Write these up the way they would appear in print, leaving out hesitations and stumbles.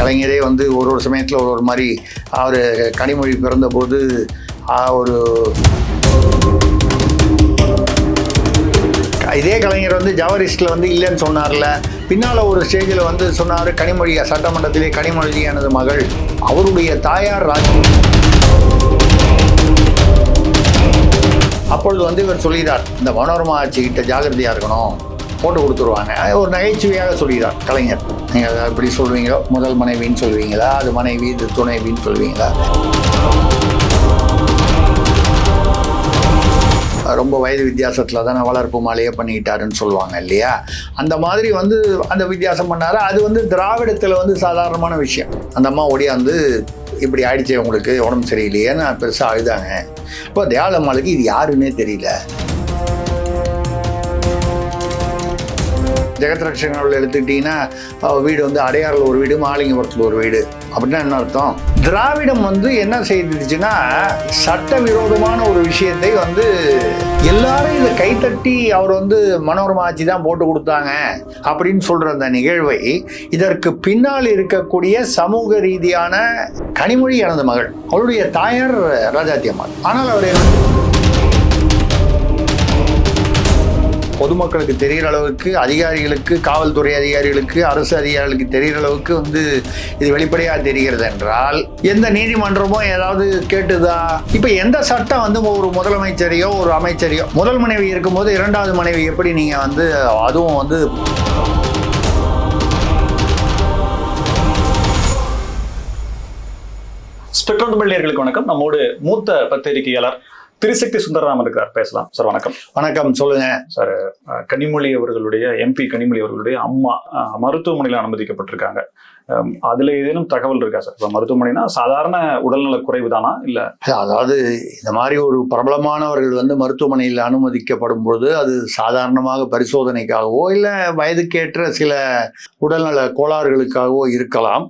கலைஞரே வந்து ஒரு சமயத்தில் ஒரு மாதிரி அவர் கனிமொழி பிறந்தபோது ஒரு இதே கலைஞர் வந்து ஜவஹரிஸ்டில் வந்து இல்லைன்னு சொன்னார்ல, பின்னால் ஒரு ஸ்டேஜில் வந்து சொன்னார் கனிமொழி சட்டமன்றத்திலே கனிமொழி எனது மகள், அவருடைய தாயார் அப்பொழுது வந்து இவர் சொல்கிறார், இந்த மனோரமா ஆட்சிக்கிட்ட ஜாகிரதையாக இருக்கணும், போட்டு கொடுத்துருவாங்க. ஒரு நகைச்சுவையாக சொல்கிறார் கலைஞர். நீங்கள் அதை எப்படி சொல்வீங்களோ, முதல் மனைவின்னு சொல்வீங்களா, அது மனைவி இது துணைவின்னு சொல்வீங்களா, ரொம்ப வயது வித்தியாசத்தில் தானே வளர்ப்பு மாலையே பண்ணிக்கிட்டாருன்னு சொல்லுவாங்க இல்லையா. அந்த மாதிரி வந்து அந்த வித்தியாசம் பண்ணார். அது வந்து திராவிடத்தில் வந்து சாதாரணமான விஷயம். அந்த அம்மா ஓடியாந்து இப்படி ஆயிடுச்சு, உங்களுக்கு உடம்பு சரியில்லையேன்னு பெருசாக அழுதாங்க. இப்போ தயாளம்மாளுக்கு இது யாருன்னே தெரியல. ஜெகத்ரட்சகனில் எடுத்துக்கிட்டிங்கன்னா வீடு வந்து அடையாறில் ஒரு வீடு, மாலிங்கபுரத்தில் ஒரு வீடு. அப்படின்னா என்ன அர்த்தம்? திராவிடம் வந்து என்ன செய்துச்சுன்னா, சட்டவிரோதமான ஒரு விஷயத்தை வந்து எல்லாரும் இதை கைத்தட்டி அவர் வந்து மனோரமா ஆட்சி தான் போட்டு கொடுத்தாங்க அப்படின்னு சொல்ற அந்த நிகழ்வை, இதற்கு பின்னால் இருக்கக்கூடிய சமூக ரீதியான கனிமொழி எனது மகள், அவருடைய தாயார் ராஜாத்தி அம்மாள். ஆனால் அவர் பொதுமக்களுக்கு தெரிகிற அளவுக்கு, அதிகாரிகளுக்கு, காவல்துறை அதிகாரிகளுக்கு, அரசு அதிகாரிகளுக்கு தெரிகிற அளவுக்கு வந்து இது வெளிப்படையாக தெரிகிறது என்றால், எந்த நீதிமன்றமோ ஏதாவது கேட்டுதா? இப்போ எந்த சட்டம் வந்து ஒரு முதலமைச்சரையோ ஒரு அமைச்சரையோ, முதல் மனைவி இருக்கும்போது இரண்டாவது மனைவி எப்படி நீங்கள் வந்து அதுவும் வந்து ஸ்பெக்ட்ரம் தமிழ் நேயர்களுக்கு வணக்கம். நம்மோடு மூத்த பத்திரிகையாளர் திருசக்தி சுந்தரராமன் இருக்கிறார், பேசலாம் சார். வணக்கம். வணக்கம், சொல்லுங்க சார். கனிமொழி அவர்களுடைய எம்பி கனிமொழி அவர்களுடைய அம்மா மருத்துவமனையில் அனுமதிக்கப்பட்டிருக்காங்க. அதுல ஏதேனும் தகவல் இருக்கா சார்? இப்போ மருத்துவமனைனா சாதாரண உடல்நல குறைவு தானா இல்லை? அதாவது இந்த மாதிரி ஒரு பிரபலமானவர்கள் வந்து மருத்துவமனையில் அனுமதிக்கப்படும் பொழுது அது சாதாரணமாக பரிசோதனைக்காகவோ இல்லை வயதுக்கேற்ற சில உடல்நல கோளாறுகளுக்காகவோ இருக்கலாம்.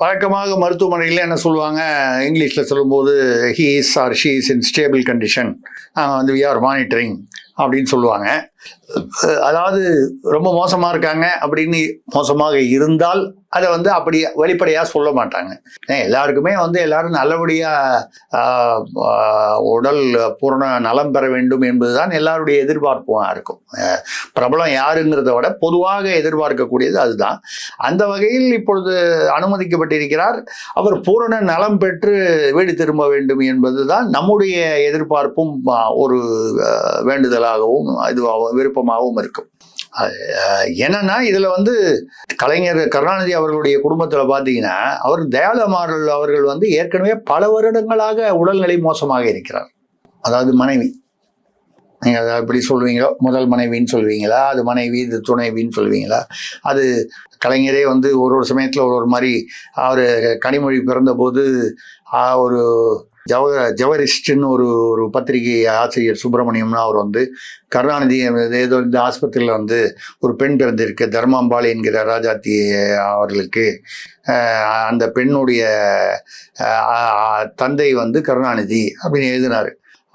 வழக்கமாக மருத்துவமனையில் என்ன சொல்லுவாங்க, இங்கிலீஷில் சொல்லும்போது he is or she is in stable condition, வந்து we are monitoring அப்படின்னு சொல்லுவாங்க. அதாவது ரொம்ப மோசமாக இருக்காங்க அப்படின்னு, மோசமாக இருந்தால் அதை வந்து அப்படி வெளிப்படையாக சொல்ல மாட்டாங்க. எல்லாருக்குமே வந்து எல்லாரும் நல்லபடியாக உடல் பூரண நலம் பெற வேண்டும் என்பதுதான் எல்லாருடைய எதிர்பார்ப்பும் இருக்கும். பிரபலம் யாருங்கிறத விட பொதுவாக எதிர்பார்க்கக்கூடியது அதுதான். அந்த வகையில் இப்பொழுது அனுமதிக்கப்பட்டிருக்கிறார். அவர் பூரண நலம் பெற்று வீடு திரும்ப வேண்டும் என்பதுதான் நம்முடைய எதிர்பார்ப்பும் ஒரு வேண்டுதலாகவும் இதுவாகவும் விருப்பமாகவும் இருக்கும். என்னன்னா, இதுல வந்து கலைஞர் கருணாநிதி அவர்களுடைய குடும்பத்துல பாத்தீங்கன்னா, அவர் தயாளம்மாள் அவர்கள் வந்து ஏற்கனவே பல வருடங்களாக உடல்நிலை மோசமாக இருக்கிறார். அதாவது மனைவி, நீங்க அதை எப்படி சொல்வீங்களோ, முதல் மனைவின்னு சொல்வீங்களா, அது மனைவி இது துணைவின்னு சொல்வீங்களா, அது கலைஞரே வந்து ஒரு சமயத்துல ஒரு மாதிரி அவர் கனிமொழி பிறந்தபோது ஒரு ஜவஹரிஸ்ட்னு ஒரு பத்திரிகை ஆசிரியர் சுப்பிரமணியம்னு அவர் வந்து கருணாநிதி ஏதோ இந்த ஆஸ்பத்திரியில் வந்து ஒரு பெண் பிறந்திருக்கு தர்மாம்பாள் என்கிற ராஜாத்தி அவர்களுக்கு, அந்த பெண்ணுடைய தந்தை வந்து கருணாநிதி அப்படின்னு எழுதினார்.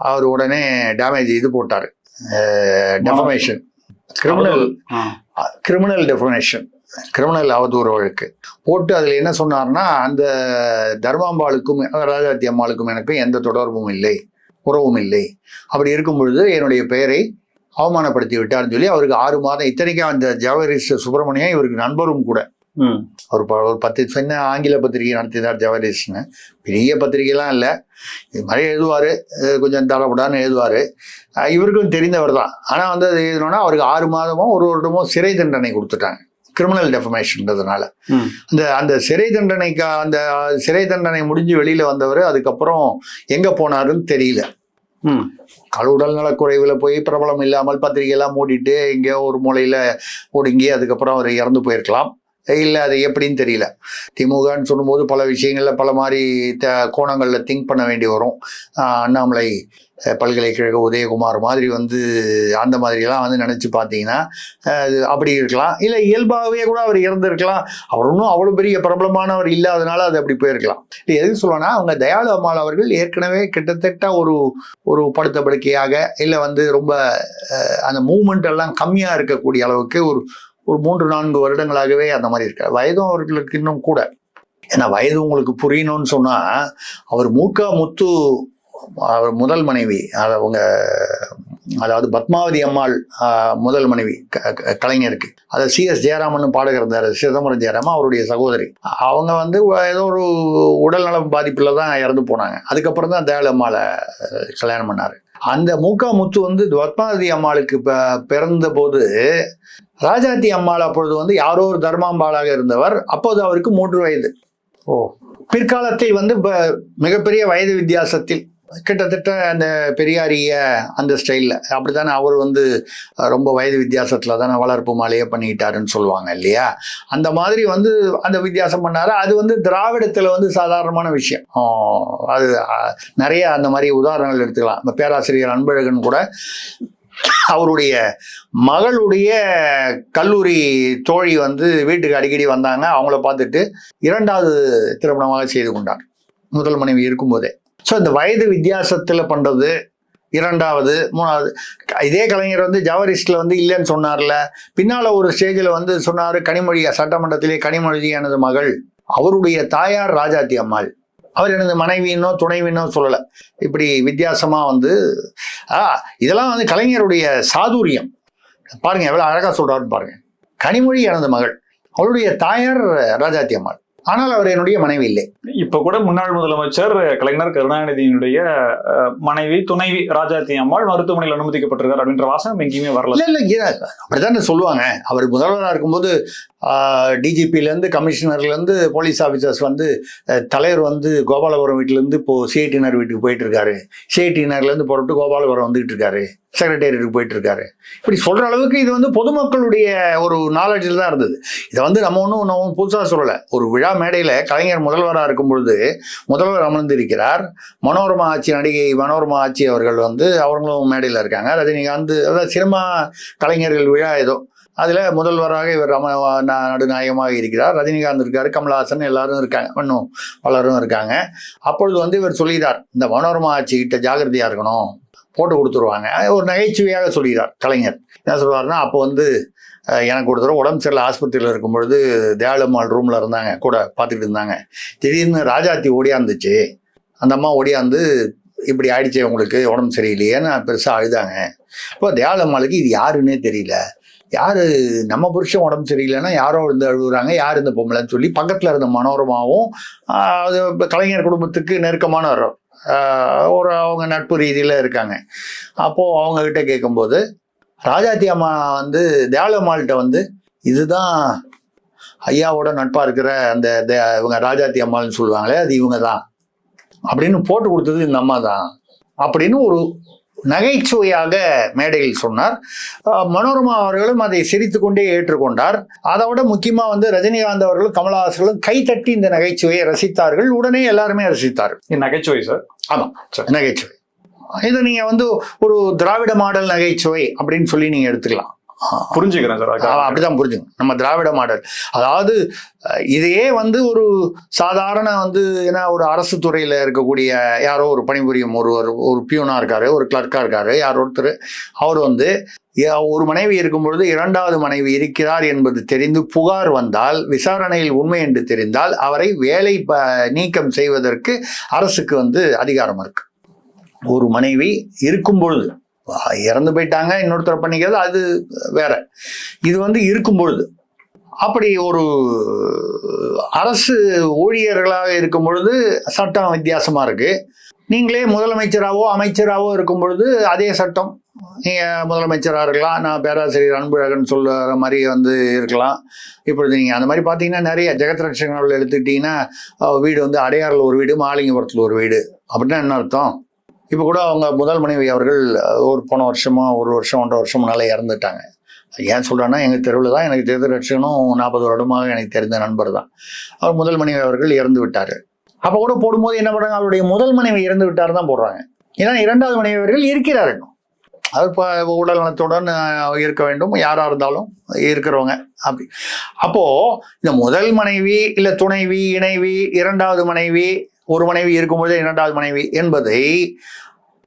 அவர் உடனே டேமேஜ் இது போட்டார், டெஃபமேஷன், கிரிமினல் டெஃபமேஷன், கிரிமினல் அவதூறு வழக்கு போட்டு அதில் என்ன சொன்னார்னா, அந்த தர்மாம்பாளுக்கும் ராஜாத்தி அம்மாளுக்கும் எனக்கும் எந்த தொடர்பும் இல்லை, உறவும் இல்லை. அப்படி இருக்கும் பொழுது என்னுடைய பெயரை அவமானப்படுத்தி விட்டார்னு சொல்லி அவருக்கு 6 மாதம், இத்தனைக்கும் அந்த ஜவஹரிஸ்ட் சுப்பிரமணியம் இவருக்கு நண்பரும் கூட. ஒரு 10 சின்ன ஆங்கில பத்திரிகை நடத்தினார் ஜவஹரிஸ்ட்னு. பெரிய பத்திரிகைலாம் இல்லை, இது மாதிரி எழுதுவார், கொஞ்சம் தடப்படான்னு எழுதுவார். இவருக்கும் தெரிந்தவர் தான். ஆனால் வந்து அது எழுதணும்னா அவருக்கு 6 மாதமோ 1 வருடமோ சிறை தண்டனை கொடுத்துட்டாங்க, கிரிமினல் டெஃபமேஷன்றதுனால. அந்த சிறை தண்டனை முடிஞ்சு வெளியில வந்தவர் அதுக்கப்புறம் எங்க போனாருன்னு தெரியல. உடல் நலக்குறைவுல போய் பிரபலம் இல்லாமல் பத்திரிகையெல்லாம் மூடிட்டு எங்கேயோ ஒரு மூலையில ஒடுங்கி அதுக்கப்புறம் அவர் இறந்து போயிருக்கலாம், இல்லை அது எப்படின்னு தெரியல. திமுகன்னு சொல்லும்போது பல விஷயங்கள்ல பல மாதிரி கோணங்கள்ல திங்க் பண்ண வேண்டி வரும். அண்ணாமலை பல்கலைக்கழக உதயகுமார் மாதிரி வந்து அந்த மாதிரிலாம் வந்து நினச்சி பார்த்தீங்கன்னா அப்படி இருக்கலாம். இல்லை இயல்பாகவே கூட அவர் இறந்துருக்கலாம். அவர் ஒன்றும் அவ்வளோ பெரிய பிரபலமானவர் இல்லாதனால அது அப்படி போயிருக்கலாம். இல்லை எதுக்கு சொல்லணும்னா, அவங்க தயாளம்மாள் அவர்கள் ஏற்கனவே கிட்டத்தட்ட ஒரு படுத்த படுக்கையாக, இல்லை வந்து ரொம்ப அந்த மூமெண்ட் எல்லாம் கம்மியாக இருக்கக்கூடிய அளவுக்கு ஒரு 3-4 வருடங்களாகவே அந்த மாதிரி இருக்கார். வயதும் அவர்களுக்கு இன்னும் கூட. ஏன்னா வயது உங்களுக்கு புரியணும்னு சொன்னா, அவர் மூக்கா முத்து அவர் முதல் மனைவி அவங்க, அதாவது பத்மாவதி அம்மாள் முதல் மனைவி கலைஞருக்கு, அதை CS ஜெயராமன் பாடகர் இருந்தார், சிதம்பரம் ஜெயராமன் அவருடைய சகோதரி. அவங்க வந்து ஏதோ ஒரு உடல்நல பாதிப்புல தான் இறந்து போனாங்க. அதுக்கப்புறம் தான் தயாளு அம்மாளை கல்யாணம் பண்ணாரு. அந்த மூக்கா முத்து வந்து பத்மாவதி அம்மாளுக்கு பிறந்த போது ராஜாத்தி அம்மாள் அப்பொழுது வந்து யாரோ ஒரு தர்மாம்பாளாக இருந்தவர். அப்போது அவருக்கு 3 வயது. பிற்காலத்தில் வந்து மிகப்பெரிய வயது வித்தியாசத்தில் கிட்டத்தட்ட அந்த பெரியாரிய அந்த ஸ்டைலில் அப்படித்தானே அவர் வந்து ரொம்ப வயது வித்தியாசத்தில் தானே வளர்ப்பு மாலையே பண்ணிக்கிட்டாருன்னு சொல்லுவாங்க இல்லையா? அந்த மாதிரி வந்து அந்த வித்தியாசம் பண்ணாரு. அது வந்து திராவிடத்தில் வந்து சாதாரணமான விஷயம். அது நிறைய அந்த மாதிரி உதாரணங்கள் எடுத்துக்கலாம். இந்த பேராசிரியர் அன்பழகன் கூட அவருடைய மகளுடைய கல்லூரி தோழி வந்து வீட்டுக்கு அடிக்கடி வந்தாங்க. அவங்கள பார்த்துட்டு 2வது திருமணமாக செய்து கொண்டார், முதல் மனைவி இருக்கும்போதே. ஸோ இந்த வயது வித்தியாசத்தில் பண்ணுறது 2வது 3வது. இதே கலைஞர் வந்து ஜவஹரிஸ்டில் வந்து இல்லைன்னு சொன்னார்ல, பின்னால் ஒரு ஸ்டேஜில் வந்து சொன்னார், கனிமொழி சட்டமன்றத்திலே கனிமொழி எனது மகள், அவருடைய தாயார் ராஜாத்தி அம்மாள், அவர் எனது மனைவினோ துணைவினோ சொல்லலை. இப்படி வித்தியாசமாக வந்து இதெல்லாம் வந்து கலைஞருடைய சாதுரியம். பாருங்க எவ்வளோ அழகாக சொல்கிறாருன்னு பாருங்க. கனிமொழி எனது மகள், அவருடைய தாயார் ராஜாத்தி அம்மாள், ஆனால் அவர் என்னுடைய மனைவி இல்லை. இப்ப கூட முன்னாள் முதலமைச்சர் கலைஞர் கருணாநிதியினுடைய மனைவி துணைவி ராஜாத்தி அம்மாள் மருத்துவமனையில் அனுமதிக்கப்பட்டிருக்கார் அப்படின்ற வாசகம் எங்கேயுமே வரல. இல்ல அப்படித்தானே சொல்லுவாங்க. அவர் முதல்வராக இருக்கும்போது டிஜிபிலேருந்து கமிஷனர்லேருந்து போலீஸ் ஆஃபீஸர்ஸ் வந்து தலைவர் வந்து கோபாலபுரம் வீட்டிலேருந்து இப்போ சிஐடினர் வீட்டுக்கு போயிட்டு இருக்காரு, சிஐடினர்லேருந்து புறப்பட்டு கோபாலபுரம் வந்துகிட்டு இருக்காரு, செக்ரட்டேரியட்டுக்கு போயிட்டு இருக்காரு. இப்படி சொல்ற அளவுக்கு இது வந்து பொதுமக்களுடைய ஒரு நாலேஜில் தான் இருந்தது. இதை வந்து நம்ம ஒன்றும் புதுசாக சொல்லலை. ஒரு விழா மேடையில் கலைஞர் முதல்வராக இருக்கும் பொழுது முதல்வர் அமர்ந்திருக்கிறார். மனோரமா ஆட்சி, நடிகை மனோரமா ஆட்சி அவர்கள் வந்து அவங்களும் மேடையில் இருக்காங்க. ரஜினிகாந்த், அதாவது சினிமா கலைஞர்கள் விழா ஏதோ, அதில் முதல்வராக இவர் நடுநாயகமாக இருக்கிறார். ரஜினிகாந்த் இருக்கார், கமல்ஹாசன் எல்லாரும் இருக்காங்க, இன்னும் பலரும் இருக்காங்க. அப்பொழுது வந்து இவர் சொல்கிறார், இந்த மனோரமா ஆட்சி கிட்ட ஜாகிரதையாக இருக்கணும், போட்டு கொடுத்துருவாங்க. ஒரு நகைச்சுவையாக சொல்கிறார் கலைஞர். என்ன சொல்வார்னா, அப்போ வந்து எனக்கு ஒரு தடவை உடம்பு சரியில்லை, ஆஸ்பத்திரியில் இருக்கும் பொழுது தயாளம்மாள் ரூமில் இருந்தாங்க, கூட பார்த்துக்கிட்டு இருந்தாங்க. திடீர்னு ராஜாத்தி ஓடியாந்துச்சு, அந்த அம்மா ஓடியாந்து இப்படி ஆயிடுச்சே உங்களுக்கு உடம்பு சரியில்லையேன்னு பெருசாக அழுதாங்க. இப்போ தயாளம்மாளுக்கு இது யாருன்னே தெரியல, யார் நம்ம புருஷன் உடம்பு சரியில்லைன்னா யாரோ வந்து அழுகுறாங்க, யார் இந்த பொம்பளைன்னு சொல்லி பக்கத்தில் இருந்த மனோரமாவும் அது கலைஞர் குடும்பத்துக்கு நெருக்கமானவர், ஒரு அவங்க நட்பு ரீதியில் இருக்காங்க. அப்போது அவங்கக்கிட்ட கேட்கும்போது ராஜாத்தி அம்மா வந்து தயாளம்மாள்கிட்ட வந்து இதுதான் ஐயாவோட நட்பாக இருக்கிற அந்த இவங்க ராஜாத்தி அம்மாள்னு சொல்லுவாங்களே, அது இவங்க தான் அப்படின்னு போட்டு கொடுத்தது இந்த அம்மா தான் அப்படின்னு ஒரு நகைச்சுவையாக மேடையில் சொன்னார். மனோரமா அவர்களும் அதை சிரித்து கொண்டே ஏற்றுக்கொண்டார். அதை விட முக்கியமாக வந்து ரஜினிகாந்த் அவர்களும் கமலஹாசர்களும் கைத்தட்டி இந்த நகைச்சுவையை ரசித்தார்கள். உடனே எல்லாருமே ரசித்தார்கள். நகைச்சுவை சார். ஆமாம், நகைச்சுவை. இது நீங்க வந்து ஒரு திராவிட மாடல் நகைச்சுவை அப்படின்னு சொல்லி நீங்க எடுத்துக்கலாம். புரிஞ்சுக்கிறேன் சார், அப்படிதான் புரிஞ்சுங்க. நம்ம திராவிட மாடல், அதாவது இதையே வந்து ஒரு சாதாரண வந்து ஏன்னா ஒரு அரசு துறையில இருக்கக்கூடிய யாரோ ஒரு பணிபுரியும் ஒரு பியூனா இருக்காரு, ஒரு கிளர்க்கா இருக்காரு, யாரோ ஒருத்தர், அவர் வந்து ஒரு மனைவி இருக்கும் பொழுது 2வது மனைவி இருக்கிறார் என்பது தெரிந்து புகார் வந்தால், விசாரணையில் உண்மை என்று தெரிந்தால் அவரை வேலை நீக்கம் செய்வதற்கு அரசுக்கு வந்து அதிகாரம் இருக்கு. ஒரு மனைவி இருக்கும் பொழுது, இறந்து போயிட்டாங்க இன்னொருத்தர் பண்ணிக்கிறது அது வேற, இது வந்து இருக்கும் பொழுது, அப்படி ஒரு அரசு ஊழியர்களாக இருக்கும் பொழுது சட்டம் வித்தியாசமா இருக்கு. நீங்களே முதலமைச்சராகவோ அமைச்சராகவோ இருக்கும் பொழுது அதே சட்டம், நீங்கள் முதலமைச்சராக இருக்கலாம், நான் பேராசிரியர் அன்பழகன் சொல்கிற மாதிரி வந்து இருக்கலாம். இப்பொழுது நீங்கள் அந்த மாதிரி பார்த்தீங்கன்னா நிறைய ஜெகத் ரட்சகர்கள் எடுத்துக்கிட்டிங்கன்னா வீடு வந்து அடையாறில் ஒரு வீடு, மாலிங்கபுரத்தில் ஒரு வீடு, அப்படின்னா என்ன அர்த்தம்? இப்போ கூட அவங்க முதல் மனைவி அவர்கள் ஒரு போன வருஷமோ 1 வருஷம் 1.5 வருஷம் முன்னால் இறந்துட்டாங்க. ஏன் சொல்கிறேன்னா, எங்கள் தெருவில் தான் எனக்கு தெரிந்த ரட்சகனும் 40 வருடமாக எனக்கு தெரிந்த நண்பர் தான். அவர் முதல் மனைவி அவர்கள் இறந்து விட்டார். அப்போ கூட போடும்போது என்ன பண்ணுறாங்க, அவருடைய முதல் மனைவி இறந்து விட்டார் தான் போடுறாங்க. ஏன்னா 2வது மனைவி அவர்கள் இருக்கிறார்கள், அது இப்போ உடல் நலத்துடன் இருக்க வேண்டும், யாராக இருந்தாலும் இருக்கிறவங்க அப்படி. அப்போது இந்த முதல் மனைவி இல்லை துணைவி, இணைவி, 2வது மனைவி, ஒரு மனைவி இருக்கும்போது 2வது மனைவி என்பதை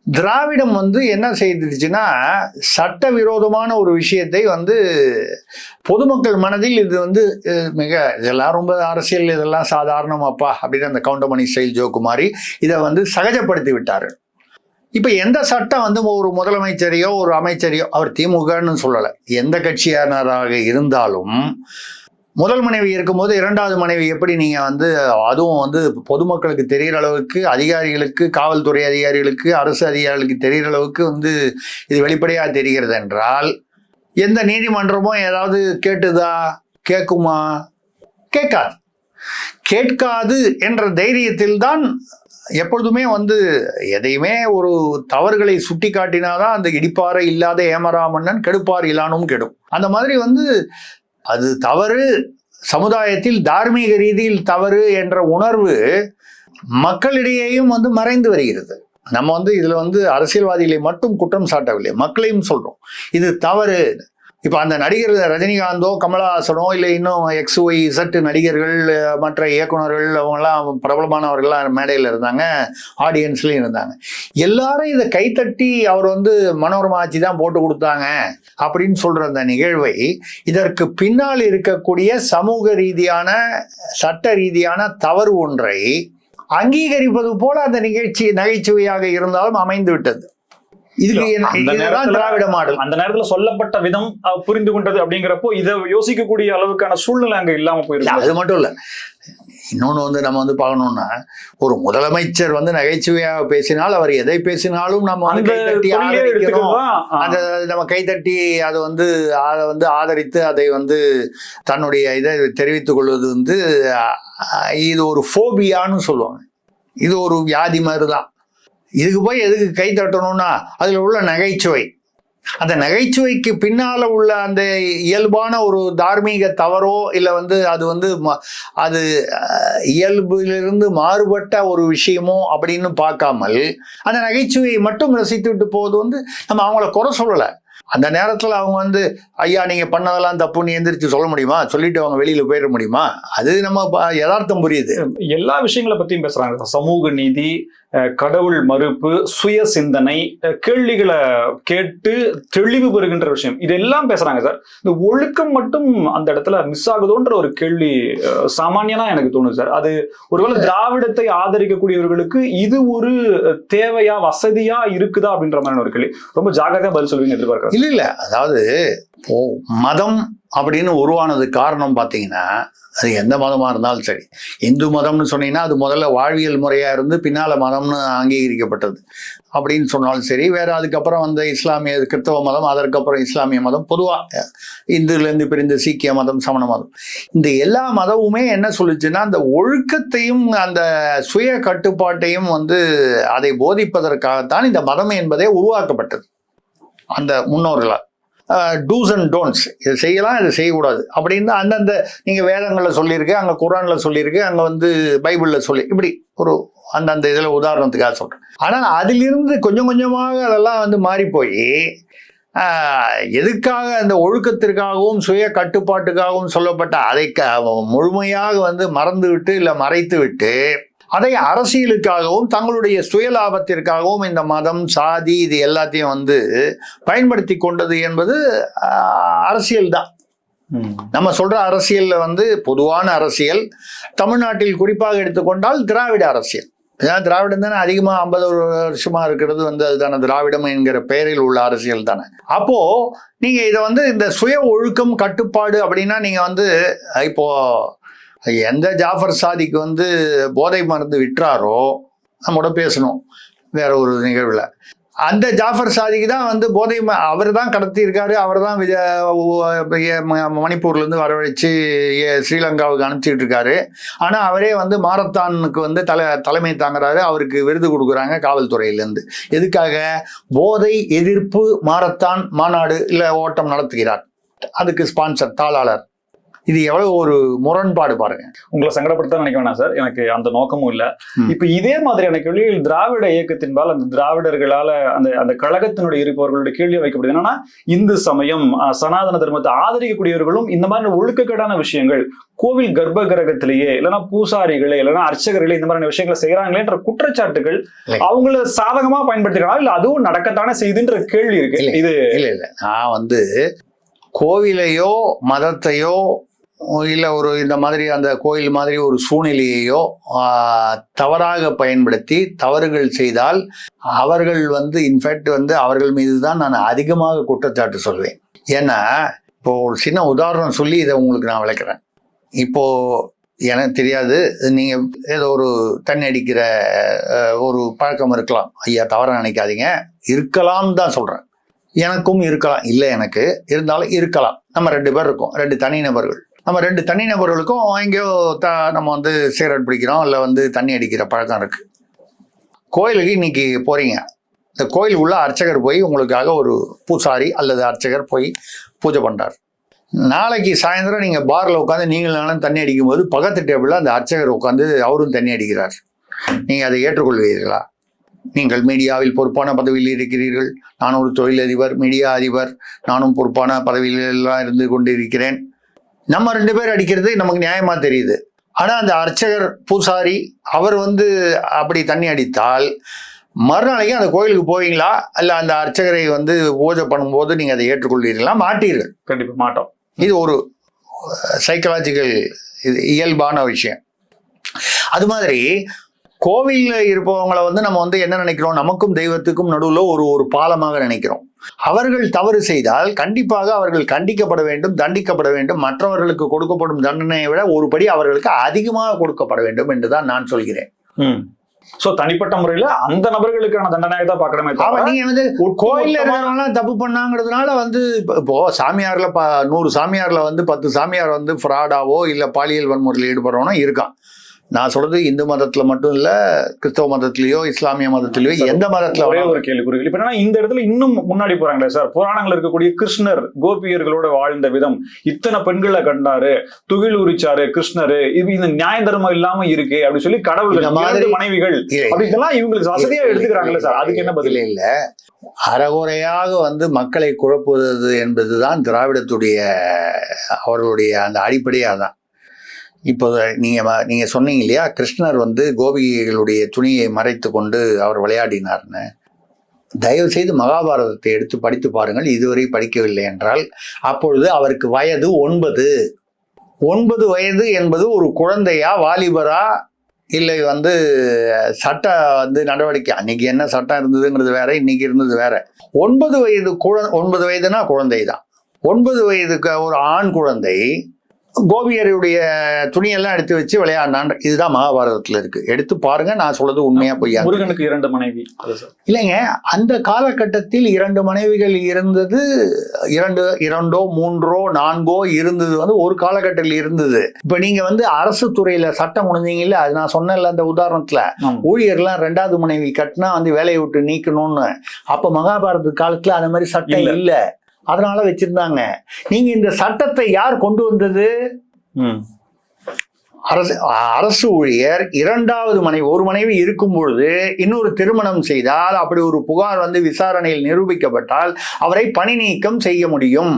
திராவிடம் வந்து என்ன செய்துச்சுன்னா சட்டவிரோதமான ஒரு விஷயத்தை வந்து பொதுமக்கள் மனதில் இது வந்து மிக இதெல்லாம் ரொம்ப அரசியல் இதெல்லாம் சாதாரணமாப்பா அப்படின்னு அந்த கவுண்டமணி ஸ்டைல் ஜோக்கு மாதிரி இதை வந்து சகஜப்படுத்தி விட்டாரு. இப்ப எந்த சட்டம் வந்து ஒரு முதலமைச்சரையோ ஒரு அமைச்சரையோ, அவர் திமுகன்னு சொல்லலை, எந்த கட்சியானராக இருந்தாலும் முதல் மனைவி இருக்கும்போது இரண்டாவது மனைவி எப்படி நீங்க வந்து அதுவும் வந்து பொதுமக்களுக்கு தெரிகிற அளவுக்கு, அதிகாரிகளுக்கு, காவல்துறை அதிகாரிகளுக்கு, அரசு அதிகாரிகளுக்கு தெரிகிற அளவுக்கு வந்து இது வெளிப்படையா தெரிகிறது என்றால் எந்த நீதிமன்றமும் ஏதாவது கேட்டுதா? கேட்குமா? கேட்காது. கேட்காது என்ற தைரியத்தில் தான் எப்பொழுதுமே வந்து எதையுமே ஒரு தவறுகளை சுட்டி காட்டினாதான் அந்த இடிப்பாறை இல்லாத ஏமராமன்னன் கெடுப்பார் இல்லானும் கெடும். அந்த மாதிரி வந்து அது தவறு, சமுதாயத்தில் தார்மீக ரீதியில் தவறு என்ற உணர்வு மக்களிடையேயும் வந்து மறைந்து வருகிறது. நம்ம வந்து இதுல வந்து அரசியல்வாதிகளை மட்டும் குற்றம் சாட்டவில்லை, மக்களையும் சொல்றோம் இது தவறு. இப்ப அந்த நடிகர் ரஜினிகாந்தோ கமலஹாசனோ இல்லை இன்னும் XYZ நடிகர்கள், மற்ற இயக்குநர்கள், அவங்கெல்லாம் பிரபலமானவர்கள்லாம் மேடையில் இருந்தாங்க, ஆடியன்ஸ்லயும் இருந்தாங்க. எல்லாரும் இதை கைத்தட்டி அவர் வந்து மனோரமா ஆட்சி தான் போட்டு கொடுத்தாங்க அப்படின்னு சொல்ற அந்த நிகழ்வை, இதற்கு பின்னால் இருக்கக்கூடிய சமூக ரீதியான சட்ட ரீதியான தவறு ஒன்றை அங்கீகரிப்பது போல அந்த நிகழ்ச்சி நகைச்சுவையாக இருந்தாலும் அமைந்து விட்டது. திராவிட மாடல் அந்த நேரத்துல சொல்லப்பட்ட விதம் புரிந்து கொண்டது அப்படிங்கிறப்போ இதை யோசிக்கக்கூடிய அளவுக்கான சூழ்நிலை அங்க இல்லாம போயிருக்கு. அது மட்டும் இல்ல, இன்னொன்னு வந்து நம்ம வந்து பார்க்கணும்னா, ஒரு முதலமைச்சர் வந்து நகைச்சுவையாக பேசினால் அவர் எதை பேசினாலும் நம்ம வந்து கைத்தட்டி ஆதரிக்கணும். அந்த நம்ம கைத்தட்டி அதை வந்து ஆதரித்து அதை வந்து தன்னுடைய இதை தெரிவித்துக் கொள்வது வந்து இது ஒரு ஃபோபியான்னு சொல்லுவாங்க. இது ஒரு வியாதி மாதிரிதான். இதுக்கு போய் எதுக்கு கை தட்டணும்னா அதுல உள்ள நகைச்சுவை, அந்த நகைச்சுவைக்கு பின்னால உள்ள அந்த இயல்பான ஒரு தார்மீக தவறோ இல்லை வந்து அது வந்து அது இயல்பிலிருந்து மாறுபட்ட ஒரு விஷயமோ அப்படின்னு பார்க்காமல் அந்த நகைச்சுவையை மட்டும் ரசித்து விட்டு போவது வந்து நம்ம அவங்கள குறை சொல்லலை. அந்த நேரத்தில் அவங்க வந்து ஐயா நீங்க பண்ணதெல்லாம் தப்புன்னு எந்திரிச்சு சொல்ல முடியுமா? சொல்லிட்டு அவங்க வெளியில போயிட முடியுமா? அது நம்ம யதார்த்தம் புரியுது. எல்லா விஷயங்களை பத்தியும் பேசுறாங்க. சமூக நீதி, கடவுள் மறுப்பு, சுய சிந்தனை, கேள்விகளை கேட்டு தெளிவு பெறுகின்ற விஷயம், இதெல்லாம் பேசுறாங்க சார். இந்த ஒழுக்கம் மட்டும் அந்த இடத்துல மிஸ் ஆகுதோன்ற ஒரு கேள்வி சாமானியனா எனக்கு தோணுது சார். அது ஒருவேளை திராவிடத்தை ஆதரிக்கக்கூடியவர்களுக்கு இது ஒரு தேவையா, வசதியா இருக்குதா அப்படின்ற மாதிரி ஒரு கேள்வி. ரொம்ப ஜாகிரதையா பதில் சொல்வீங்க எதிர்பார்க்கிறேன். இல்ல அதாவது மதம் அப்படின்னு உருவானது காரணம் பார்த்தீங்கன்னா, அது எந்த மதமா இருந்தாலும் சரி, இந்து மதம்னு சொன்னீங்கன்னா அது முதல்ல வாழ்வியல் முறையா இருந்து பின்னால மதம்னு அங்கீகரிக்கப்பட்டது அப்படின்னு சொன்னாலும் சரி, வேற அதுக்கப்புறம் வந்து இஸ்லாமிய கிறிஸ்தவ மதம், அதற்கப்புறம் இஸ்லாமிய மதம், பொதுவாக இந்துலேருந்து பிரிந்த சீக்கிய மதம், சமண மதம், இந்த எல்லா மதமுமே என்ன சொல்லுச்சுன்னா அந்த ஒழுக்கத்தையும் அந்த சுய கட்டுப்பாட்டையும் வந்து அதை போதிப்பதற்காகத்தான் இந்த மதம் என்பதே உருவாக்கப்பட்டது. அந்த முன்னோர்களால் டூஸ் அண்ட் டோன்ட்ஸ், இதை செய்யலாம் இதை செய்யக்கூடாது அப்படின்னு அந்தந்த நீங்கள் வேதங்களில் சொல்லியிருக்கு, அங்கே குரானில் சொல்லியிருக்கு, அங்கே வந்து பைபிளில் சொல்லி, இப்படி ஒரு அந்தந்த இதில் உதாரணத்துக்காக சொல்கிறேன். ஆனால் அதிலிருந்து கொஞ்சம் கொஞ்சமாக அதெல்லாம் வந்து மாறி போய் எதுக்காக அந்த ஒழுக்கத்திற்காகவும் சுய கட்டுப்பாட்டுக்காகவும் சொல்லப்பட்ட அதை முழுமையாக வந்து மறந்து விட்டு இல்லை மறைத்து விட்டு அதை அரசியலுக்காகவும் தங்களுடைய சுயலாபத்திற்காகவும் இந்த மதம், சாதி இது எல்லாத்தையும் வந்து பயன்படுத்தி கொண்டது என்பது அரசியல் தான். நம்ம சொல்ற அரசியல்ல வந்து பொதுவான அரசியல், தமிழ்நாட்டில் குறிப்பாக எடுத்துக்கொண்டால் திராவிட அரசியல். திராவிடம் தானே அதிகமா 50 வருஷமா இருக்கிறது வந்து அதுதானே திராவிடம் என்கிற பெயரில் உள்ள அரசியல் தானே. அப்போ நீங்க இதை வந்து இந்த சுய ஒழுக்கம் கட்டுப்பாடு அப்படின்னா நீங்க வந்து இப்போ எந்த ஜாஃபர் சாதிக்கு வந்து போதை மருந்து விற்றாரோ நம்மோட பேசணும் வேற ஒரு நிகழ்வில், அந்த ஜாஃபர் சாதிக்கு தான் வந்து போதை அவர் தான் கடத்தியிருக்காரு, அவர் தான் மணிப்பூர்லேருந்து வரவழைச்சு ஸ்ரீலங்காவுக்கு அனுப்பிச்சிட்டு இருக்காரு. ஆனால் அவரே வந்து மாரத்தானுக்கு வந்து தலைமை தாங்குறாரு, அவருக்கு விருது கொடுக்குறாங்க காவல்துறையிலேருந்து. எதுக்காக? போதை எதிர்ப்பு மாரத்தான் மாநாடு இல்லை ஓட்டம் நடத்துகிறார், அதுக்கு ஸ்பான்சர் தாளாளர். இது எவ்வளவு ஒரு முரண்பாடு பாருங்க. உங்களை சங்கடப்படுத்த நினைக்க வேணாம் சார், எனக்கு அந்த நோக்கமும் இல்ல. இப்ப இதே மாதிரியான கேள்விகள் திராவிட இயக்கத்தின்பால் அந்த திராவிடர்களால அந்த கழகத்தினுடைய இருப்பவர்களுடைய கேள்வி வைக்கப்படுது. என்னன்னா இந்து சமயம் சனாதன தர்மத்தை ஆதரிக்கக்கூடியவர்களும் இந்த மாதிரி ஒழுக்கக்கேடான விஷயங்கள் கோவில் கர்ப்ப கிரகத்திலேயே இல்லைன்னா பூசாரிகளே இல்லைன்னா அர்ச்சகர்களே இந்த மாதிரியான விஷயங்களை செய்யறாங்களேன்ற குற்றச்சாட்டுகள் அவங்கள சாதகமா பயன்படுத்திக்கலாம், இல்ல அதுவும் நடக்கத்தானே செய்துன்ற கேள்வி இருக்கு. இது இல்ல நான் கோவிலையோ மதத்தையோ இல்ல இந்த மாதிரி அந்த கோயில் மாதிரி ஒரு சூழ்நிலையையோ தவறாக பயன்படுத்தி தவறுகள் செய்தால் அவர்கள் இன்ஃபேக்ட் அவர்கள் மீது தான் நான் அதிகமாக குற்றச்சாட்டு சொல்வேன். ஏன்னா இப்போ ஒரு சின்ன உதாரணம் சொல்லி இதை உங்களுக்கு நான் விளக்குறேன். இப்போ எனக்கு தெரியாது, நீங்க ஏதோ ஒரு தண்ணி அடிக்கிற ஒரு பழக்கம் இருக்கலாம், ஐயா தவற நினைக்காதீங்க, இருக்கலாம் தான் சொல்றேன். எனக்கும் இருக்கலாம், இல்லை எனக்கு இருந்தாலும் இருக்கலாம். நம்ம 2 பேர் இருக்கோம், 2 தனிநபர்கள். நம்ம 2 தனிநபர்களுக்கும் எங்கேயோ நம்ம சிகரெட் பிடிக்கிறோம், இல்லை தண்ணி அடிக்கிற பழக்கம் இருக்கு. கோயிலுக்கு இன்னைக்கு போறீங்க, இந்த கோயில் உள்ள அர்ச்சகர் போய் உங்களுக்காக ஒரு பூசாரி அல்லது அர்ச்சகர் போய் பூஜை பண்றார். நாளைக்கு சாயந்தரம் நீங்க பார்ல உட்காந்து நீங்களும் தண்ணி அடிக்கும் போது பக்கத்து டேபிள்ல அந்த அர்ச்சகர் உட்காந்து அவரும் தண்ணி அடிக்கிறார். நீங்க அதை ஏற்றுக்கொள்வீர்களா? நீங்கள் மீடியாவில் பொறுப்பான பதவியில் இருக்கிறீர்கள், நான் ஒரு தொழிலதிபர், மீடியா அதிபர், நானும் பொறுப்பான பதவியிலெல்லாம் இருந்து கொண்டிருக்கிறேன். நம்ம 2 பேர் அடிக்கிறது நமக்கு நியாயமா தெரியுது. ஆனா அந்த அர்ச்சகர் பூசாரி அவர் அப்படி தண்ணி அடித்தால் மறுநாளைக்கு அந்த கோயிலுக்கு போவீங்களா? அல்ல அந்த அர்ச்சகரை பூஜை பண்ணும்போது நீங்க அதை ஏற்றுக்கொள்வீர்களா? மாட்டீர்கள். கண்டிப்பா மாட்டோம். இது ஒரு சைக்கலாஜிக்கல் இயல்பான விஷயம். அது மாதிரி கோவில்ல இருப்பவங்களை நம்ம என்ன நினைக்கிறோம், நமக்கும் தெய்வத்துக்கும் நடுவில் ஒரு பாலமாக நினைக்கிறோம். அவர்கள் தவறு செய்தால் கண்டிப்பாக அவர்கள் கண்டிக்கப்பட வேண்டும், தண்டிக்கப்பட வேண்டும். மற்றவர்களுக்கு கொடுக்கப்படும் தண்டனையை விட ஒரு படி அவர்களுக்கு அதிகமாக கொடுக்கப்பட வேண்டும் என்றுதான் நான் சொல்கிறேன். சோ தனிப்பட்ட முறையில அந்த நபர்களுக்கான தண்டனையை தான் பார்க்கணுமே. நீங்க கோயில்ல தப்பு பண்ணாங்கிறதுனால இப்போ சாமியார்ல 100 சாமியார்ல 10 சாமியார் ஃப்ராடாவோ இல்ல பாலியல் வன்முறையில் ஈடுபடுறவனோ இருக்கான். நான் சொல்றது இந்து மதத்துல மட்டும் இல்ல, கிறிஸ்தவ மதத்திலயோ இஸ்லாமிய மதத்திலயோ எந்த மதத்துல. ஒரே ஒரு கேள்விக்குறிகள் இப்ப என்னன்னா, இந்த இடத்துல இன்னும் முன்னாடி போறாங்களே சார், புராணங்கள் இருக்கக்கூடிய கிருஷ்ணர் கோபியர்களோட வாழ்ந்த விதம், இத்தனை பெண்களை கண்டாரு, துகில் உரிச்சாரு கிருஷ்ணரு, இது இந்த நியாய தர்மம் இல்லாம இருக்கு அப்படி சொல்லி கடவுள்கள் மனைவிகள் அப்படிங்கலாம் இவங்களுக்கு வசதியா எடுத்துக்கிறாங்களே சார், அதுக்கு என்ன பதில்? இல்ல அறகுறையாக மக்களை குழப்புவது என்பதுதான் திராவிடத்துடைய அவர்களுடைய அந்த அடிப்படையா தான். இப்போ நீங்க சொன்னீங்க இல்லையா, கிருஷ்ணர் கோபிகளுடைய துணியை மறைத்து கொண்டு அவர் விளையாடினார்னு. தயவு செய்து மகாபாரதத்தை எடுத்து படித்து பாருங்கள், இதுவரை படிக்கவில்லை என்றால். அப்பொழுது அவருக்கு வயது 9 வயது என்பது ஒரு குழந்தையா வாலிபரா இல்லை சட்ட நடவடிக்கை, அன்னைக்கு என்ன சட்டம் இருந்ததுங்கிறது வேற, இன்னைக்கு இருந்தது வேற. 9 வயதுனா குழந்தை தான். 9 வயதுக்கு ஒரு ஆண் குழந்தை கோபியருடைய துணியெல்லாம் எடுத்து வச்சு விளையாடினான். இதுதான் மகாபாரதத்துல இருக்கு, எடுத்து பாருங்க. நான் சொல்றது உண்மையா பொய்யா? முருகனுக்கு 2 மனைவி இல்லைங்க, அந்த காலகட்டத்தில் 2 மனைவிகள் இருந்தது, 2, 3, 4 இருந்தது ஒரு காலகட்டத்தில் இருந்தது. இப்ப நீங்க அரசு துறையில சட்டம் முடிஞ்சீங்கல்ல, அது நான் சொன்னேன்ல அந்த உதாரணத்துல, ஊழியர்லாம் 2வது மனைவி கட்டினா வேலையை விட்டு நீக்கணும்னு. அப்ப மகாபாரத காலத்துல அந்த மாதிரி சட்டம் இல்ல, அதனால வச்சிருந்தாங்க. நீங்க இந்த சட்டத்தை யார் கொண்டு வந்தது? அரசு ஊழியர் 2வது மனைவி, ஒரு மனைவி இருக்கும் பொழுது இன்னொரு திருமணம் செய்தால், அப்படி ஒரு புகார் விசாரணையில் நிரூபிக்கப்பட்டால் அவரை பணி நீக்கம் செய்ய முடியும்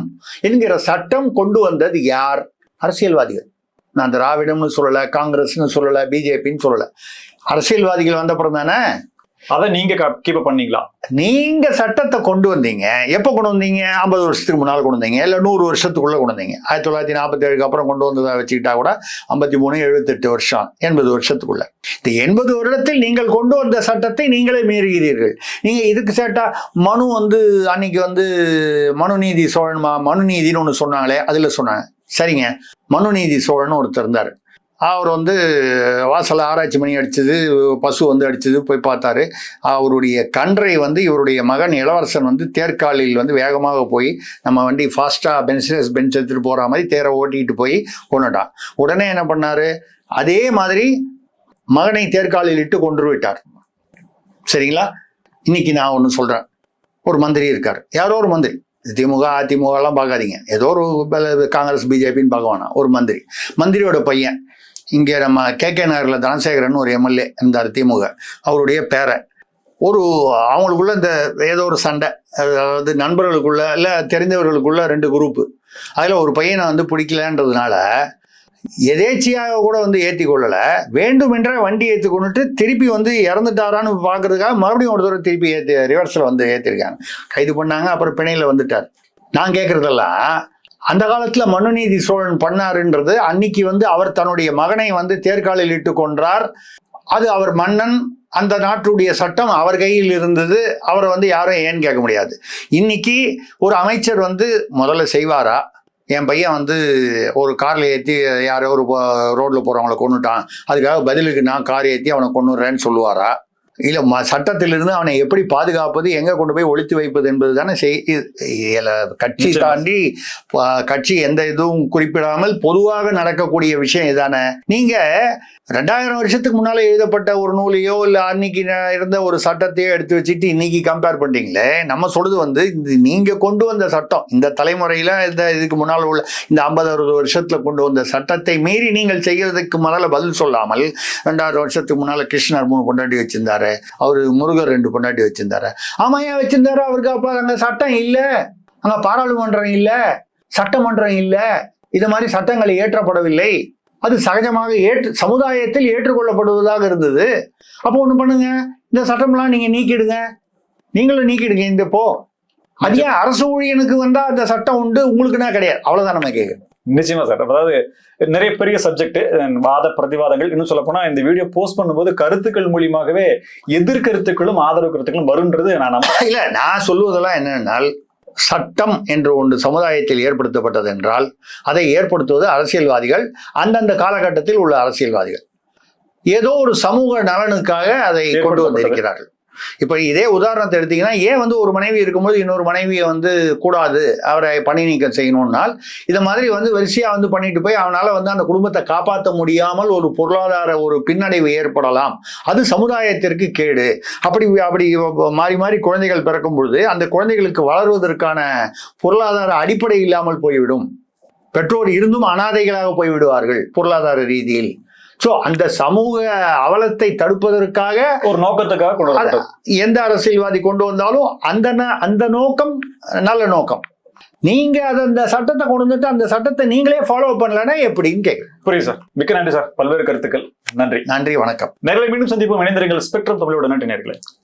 என்கிற சட்டம் கொண்டு வந்தது யார்? அரசியல்வாதிகள். நான் திராவிடம்னு சொல்லல, காங்கிரஸ்னு சொல்லல, பிஜேபின்னு சொல்லல, அரசியல்வாதிகள் வந்தப்புறம் தானே. அதை நீங்க கீப் பண்ணீங்களா? நீங்க சட்டத்தை கொண்டு வந்தீங்க. எப்ப கொண்டு வந்தீங்க? 50 வருஷத்துக்கு முன்னால் கொண்டு வந்தீங்க, இல்ல 100 வருஷத்துக்குள்ள கொண்டு வந்தீங்க. 1947 அப்புறம் கொண்டு வந்ததை வச்சுக்கிட்டா கூட 53, 78 வருஷம், 80 வருஷத்துக்குள்ள. இந்த 80 வருடத்தில் நீங்கள் கொண்டு வந்த சட்டத்தை நீங்களே மீறுகிறீர்கள். நீங்க இதுக்கு சேட்டா மனு அன்னைக்கு மனுநீதி சோழன், மனுநீதினு ஒண்ணு சொன்னாங்களே, அதுல சொன்னாங்க. சரிங்க, மனுநீதி சோழன் ஒருத்தர் இருந்தார். அவர் வாசலை ஆராய்ச்சி பண்ணி அடிச்சது, பசு அடிச்சது, போய் பார்த்தாரு. அவருடைய கன்றை இவருடைய மகன் இளவரசன் தேர்காலில் வேகமாக போய், நம்ம வண்டி ஃபாஸ்டா பென்ச் எடுத்துட்டு போற மாதிரி தேரை ஓட்டிட்டு போய் கொண்டுட்டான். உடனே என்ன பண்ணாரு, அதே மாதிரி மகனை தேர்காலில் இட்டு கொண்டு விட்டார். சரிங்களா? இன்னைக்கு நான் ஒன்று சொல்றேன். ஒரு மந்திரி இருக்கார், யாரோ ஒரு மந்திரி, திமுக அதிமுக எல்லாம் பார்க்காதீங்க, ஏதோ ஒரு காங்கிரஸ் பிஜேபின்னு பார்க்க வேணாம். ஒரு மந்திரியோட பையன் இங்கே நம்ம கே நகரில் தனசேகரன் ஒரு எம்எல்ஏ இருந்தார் திமுக, அவருடைய பேரன். அவங்களுக்குள்ள இந்த ஏதோ ஒரு சண்டை, அதாவது நண்பர்களுக்குள்ள இல்லை தெரிந்தவர்களுக்குள்ள 2 குரூப்பு. அதில் ஒரு பையனை வந்து பிடிக்கலன்றதுனால எதேச்சியாக கூட வந்து ஏற்றி கொள்ளலை, வேண்டுமென்ற வண்டி ஏற்றி கொண்டுட்டு திருப்பி வந்து இறந்துட்டாரான்னு பார்க்கறதுக்காக மறுபடியும் ஒரு தடவை திருப்பி ரிவர்ஸில் வந்து ஏற்றிருக்காங்க. கைது பண்ணாங்க, அப்புறம் பிணையில் வந்துட்டார். நான் கேட்குறதெல்லாம் அந்த காலத்தில் மனுநீதி சோழன் பண்ணாருன்றது, அன்னைக்கு வந்து அவர் தன்னுடைய மகனை வந்து தேர்காலில் இட்டு கொன்றார். அது அவர் மன்னன், அந்த நாட்டுடைய சட்டம் அவர் கையில் இருந்தது. அவரை வந்து யாரும் ஏன்னு கேட்க முடியாது. இன்னைக்கு ஒரு அமைச்சர் வந்து முதல்ல செய்வாரா, என் பையன் வந்து ஒரு காரில் ஏற்றி யாரோ ஒரு ரோட்டில் போகிறவங்கள கொண்டுட்டான், அதுக்காக பதிலுக்கு நான் கார் ஏற்றி அவனை கொண்டுறேன்னு சொல்லுவாரா? இல்லை சட்டத்திலிருந்து அவனை எப்படி பாதுகாப்பது, எங்கே கொண்டு போய் ஒழித்து வைப்பது என்பது தானே கட்சி தாண்டி கட்சி எந்த இதுவும் குறிப்பிடாமல் பொதுவாக நடக்கக்கூடிய விஷயம் இதானே. நீங்கள் 2000 வருஷத்துக்கு முன்னால எழுதப்பட்ட ஒரு நூலையோ இல்லை அன்னைக்கு இருந்த ஒரு சட்டத்தையோ எடுத்து வச்சுட்டு இன்னைக்கு கம்பேர் பண்ணிட்டீங்களே. நம்ம சொல்றது வந்து நீங்க கொண்டு வந்த சட்டம், இந்த தலைமுறையில இதுக்கு முன்னால் உள்ள இந்த 50-60 வருஷத்துல கொண்டு வந்த சட்டத்தை மீறி நீங்கள் செய்யறதுக்கு முதல்ல பதில் சொல்லாமல், 2000 வருஷத்துக்கு முன்னால கிருஷ்ணர் 3 பொண்டாட்டி வச்சிருந்தாரு, அவரு முருகர் 2 பொண்டாட்டி வச்சிருந்தாரு. ஆமா, ஏன் வச்சிருந்தாரு? அவருக்கு அப்ப அங்க சட்டம் இல்லை, அங்க பாராளுமன்றம் இல்லை, சட்டமன்றம் இல்லை, இது மாதிரி சட்டங்கள் இயற்றப்படவில்லை. அது சகஜமாக சமுதாயத்தில் ஏற்றுக்கொள்ளப்படுவதாக இருந்தது. அப்போ ஒண்ணு பண்ணுங்க, இந்த சட்டம்லாம் நீங்க நீக்கிடுங்க, நீங்களும் நீக்கிடுங்க. இந்த அது ஏன் அரசு ஊழியனுக்கு வந்தா அந்த சட்டம் உண்டு, உங்களுக்குன்னா கிடையாது? அவ்வளவுதான் நம்ம கேட்கணும். நிச்சயமா சார். அதாவது நிறைய பெரிய சப்ஜெக்ட், வாத பிரதிவாதங்கள். இன்னும் சொல்ல போனா இந்த வீடியோ போஸ்ட் பண்ணும்போது கருத்துக்கள் மூலியமாகவே எதிர்கருத்துக்களும் ஆதரவு கருத்துக்களும் வரும்ன்றது நான் சொல்லுவதெல்லாம் என்னென்னால், சட்டம் என்று ஒன்று சமுதாயத்தில் ஏற்படுத்தப்பட்டது என்றால் அதை ஏற்படுத்துவது அரசியல்வாதிகள், அந்தந்த காலகட்டத்தில் உள்ள அரசியல்வாதிகள் ஏதோ ஒரு சமூக நலனுக்காக அதை கொண்டு வந்திருக்கிறார்கள். இப்ப இதே உதாரணத்தை எடுத்தீங்கன்னா, ஏன் வந்து ஒரு மனைவி இருக்கும்போது இன்னொரு மனைவியை வந்து கூடாது, அவரை பணி நீக்கம் செய்யணும்னால், இதை மாதிரி வந்து வரிசையா வந்து பண்ணிட்டு போய் அவனால வந்து அந்த குடும்பத்தை காப்பாற்ற முடியாமல் ஒரு பொருளாதார ஒரு பின்னடைவு ஏற்படலாம். அது சமுதாயத்திற்கு கேடு. அப்படி மாறி மாறி குழந்தைகள் பிறக்கும் பொழுது அந்த குழந்தைகளுக்கு வளர்வதற்கான பொருளாதார அடிப்படை இல்லாமல் போய்விடும். பெற்றோர் இருந்தும் அனாதைகளாக போய்விடுவார்கள் பொருளாதார ரீதியில். அந்த சமூக அவலத்தை தடுப்பதற்காக ஒரு நோக்கத்துக்காக எந்த அரசியல்வாதி கொண்டு வந்தாலும் அந்த நோக்கம் நல்ல நோக்கம். நீங்க அந்த சட்டத்தை கொண்டு வந்துட்டு அந்த சட்டத்தை நீங்களே ஃபாலோ பண்ணலன்னா எப்படின்னு கேட்குறேன். புரியுது சார். மிக்க நன்றி சார். பல்வேறு கருத்துக்கள். நன்றி. நன்றி, வணக்கம். நேர்களை மீண்டும் சந்திப்போம். இணைந்திருங்கள். ஸ்பெக்ட்ரம் தமிழோட நன்றி நேயர்களே.